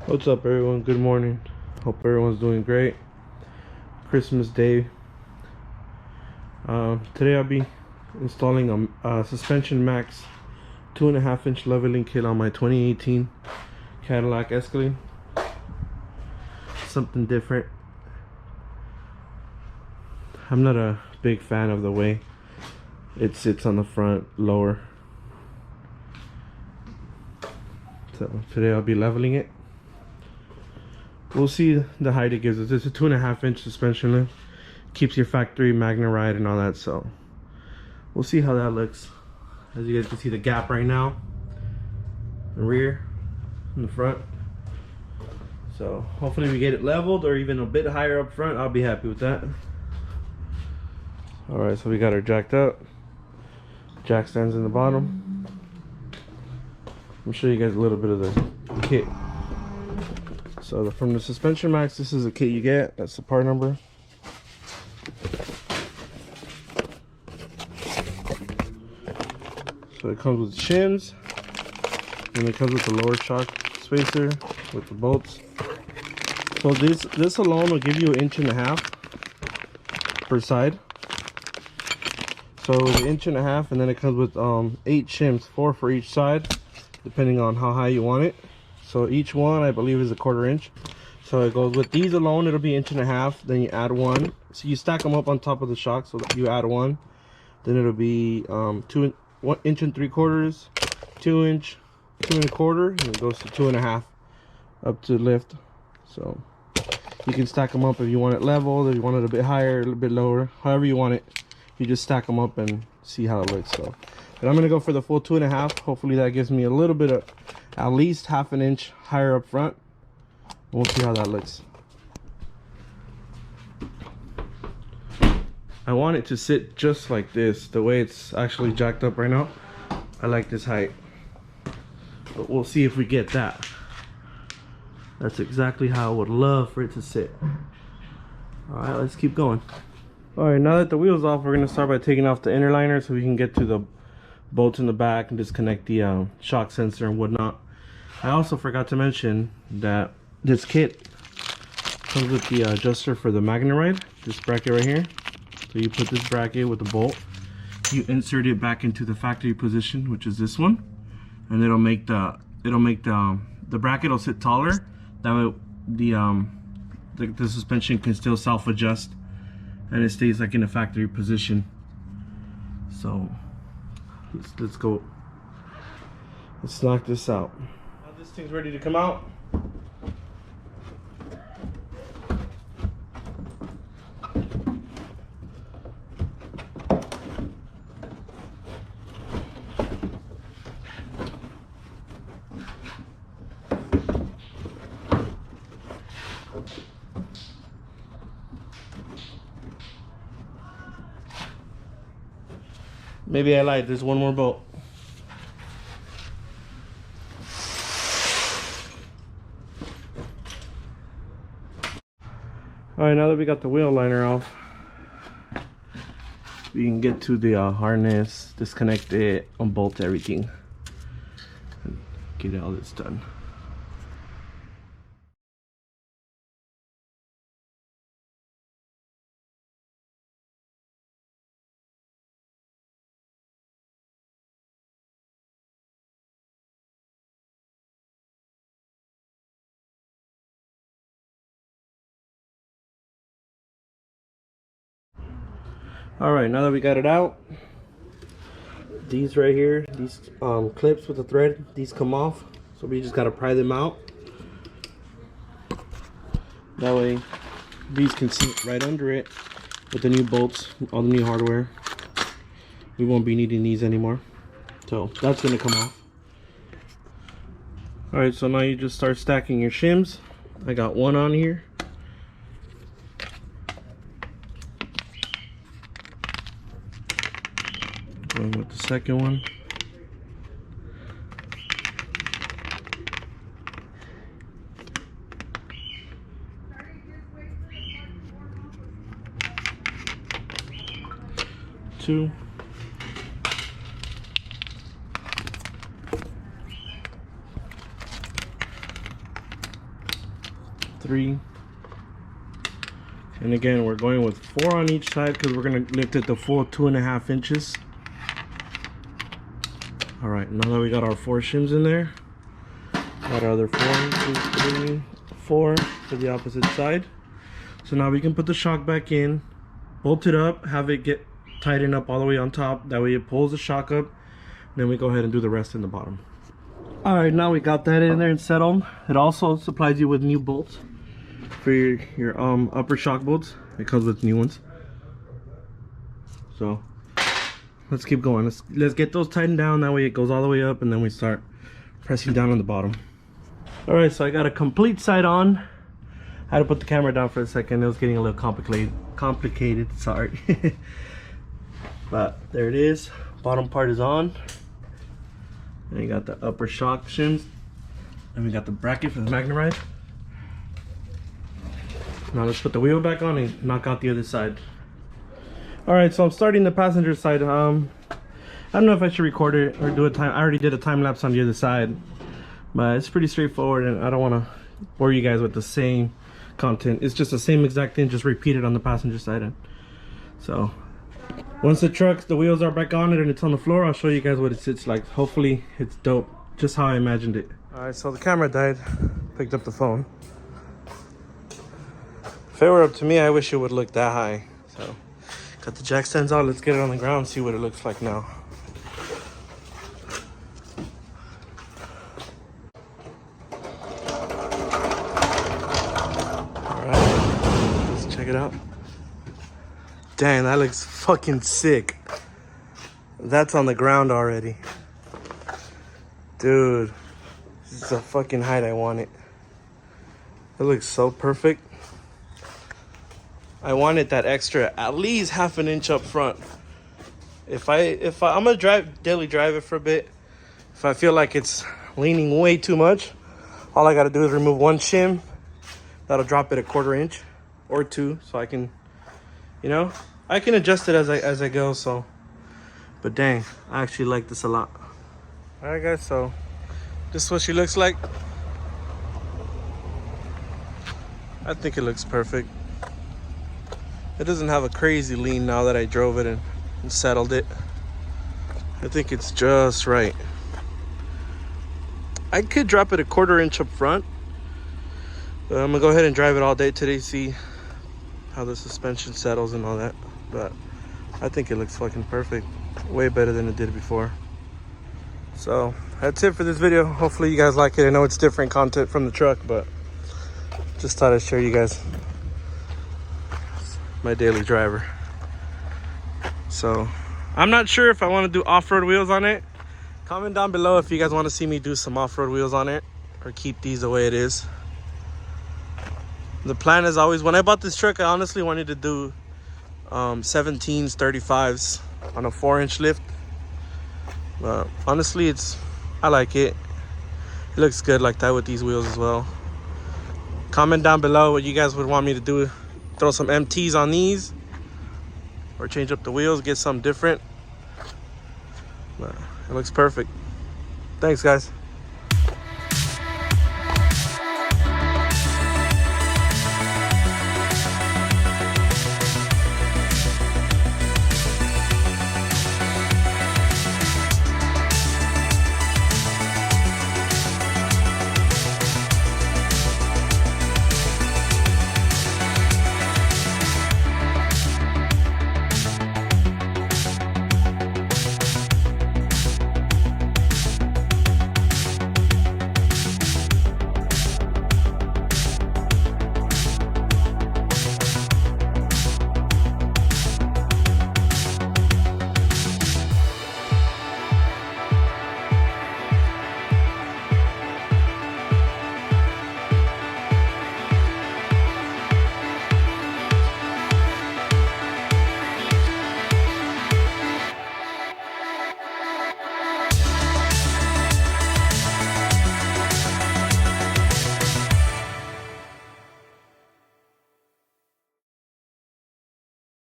What's up, everyone? Good morning. Hope everyone's doing great. Christmas Day. Today I'll be installing a suspension Maxx 2.5-inch leveling kit on my 2018 Cadillac Escalade. Something different. I'm not a big fan of the way it sits on the front lower. So today I'll be leveling it. We'll see the height it gives us. It's a 2.5-inch suspension lift. Keeps your factory magna ride and all that, so we'll see how that looks. As you guys can see, the gap right now, the rear and the front. So hopefully we get it leveled or even a bit higher up front. I'll be happy with that. All right, so we got her jacked up. Jack stands in the bottom. Let me show you guys a little bit of the kit. So from the suspension Maxx, this is the kit you get. That's the part number. So it comes with shims, and it comes with the lower shock spacer with the bolts. So this alone will give you 1.5 inches per side. So it's 1.5 inches, and then it comes with 8 shims, 4 for each side, depending on how high you want it. So each one, I believe, is 1/4 inch. So it goes with these alone, it'll be 1.5 inches. Then you add one. So you stack them up on top of the shock. So that you add one. Then it'll be 1 inch and 3/4, 2 inch, 2 1/4, and it goes to 2.5 up to lift. So you can stack them up if you want it leveled, if you want it a bit higher, a little bit lower, however you want it. You just stack them up and see how it looks. So, but I'm gonna go for the full 2.5. Hopefully that gives me a little bit of, at least 1/2 inch higher up front. We'll see how that looks. I want it to sit just like this, the way it's actually jacked up right now. I like this height, but we'll see if we get that. That's exactly how I would love for it to sit. All right, let's keep going. All right, now that the wheel's off, we're gonna start by taking off the inner liner so we can get to the bolts in the back and disconnect the shock sensor and whatnot. I also forgot to mention that this kit comes with the adjuster for the magna ride, this bracket right here. So you put this bracket with the bolt, you insert it back into the factory position, which is this one, and it'll make the bracket will sit taller. That way the suspension can still self-adjust and it stays like in a factory position. So let's go. Let's knock this out. Now this thing's ready to come out. Maybe I lied, there's one more bolt. Alright, now that we got the wheel liner off, we can get to the harness, disconnect it, unbolt everything, and get all this done. Alright, now that we got it out, these right here, these clips with the thread, these come off. So we just gotta pry them out. That way these can sit right under it with the new bolts, all the new hardware. We won't be needing these anymore. So that's gonna come off. Alright, so now you just start stacking your shims. I got one on here. Going with the second one. Two. 3. And again, we're going with 4 on each side because we're going to lift it the full 2.5 inches. All right, now that we got our 4 shims in there, got our other 4, 2, 3, 4 to the opposite side. So now we can put the shock back in, bolt it up, have it get tightened up all the way on top. That way it pulls the shock up. Then we go ahead and do the rest in the bottom. All right, now we got that in there and settled. It also supplies you with new bolts for your upper shock bolts. It comes with new ones. So let's keep going. Let's get those tightened down. That way it goes all the way up, and then we start pressing down on the bottom. All right, so I got a complete side on. I had to put the camera down for a second. It was getting a little complicated. Sorry. But there it is. Bottom part is on. And you got the upper shock shims. And we got the bracket for the Magnum ride. Now let's put the wheel back on and knock out the other side. Alright, so I'm starting the passenger side. I don't know if I should record it or do a time. I already did a time lapse on the other side. But it's pretty straightforward, and I don't want to bore you guys with the same content. It's just the same exact thing, just repeated on the passenger side. And so once the wheels are back on it and it's on the floor, I'll show you guys what it sits like. Hopefully it's dope, just how I imagined it. Alright, so the camera died. Picked up the phone. If it were up to me, I wish it would look that high. So got the jack stands out. Let's get it on the ground, see what it looks like now. Alright, let's check it out. Dang, that looks fucking sick. That's on the ground already. Dude, this is the fucking height I want it. It looks so perfect. I wanted that extra at least half an inch up front. If I'm gonna daily drive it for a bit. If I feel like it's leaning way too much, all I gotta do is remove 1 shim. That'll drop it a 1/4 inch or 2, so I can, you know, I can adjust it as I go. So, but dang, I actually like this a lot. All right, guys, so this is what she looks like. I think it looks perfect. It doesn't have a crazy lean now that I drove it and settled it. I think it's just right. I could drop it a 1/4 inch up front, but I'm gonna go ahead and drive it all day today, see how the suspension settles and all that. But I think it looks fucking perfect. Way better than it did before. So that's it for this video. Hopefully you guys like it. I know it's different content from the truck, but just thought I'd share you guys my daily driver. So I'm not sure if I want to do off-road wheels on it. Comment down below if you guys want to see me do some off-road wheels on it, or keep these the way it is. The plan is always, when I bought this truck, I honestly wanted to do 17s 35s on a 4-inch lift, but honestly I like it. It looks good like that with these wheels as well. Comment down below what you guys would want me to do. Throw some MTs on these, or change up the wheels, get something different. But it looks perfect. Thanks, guys.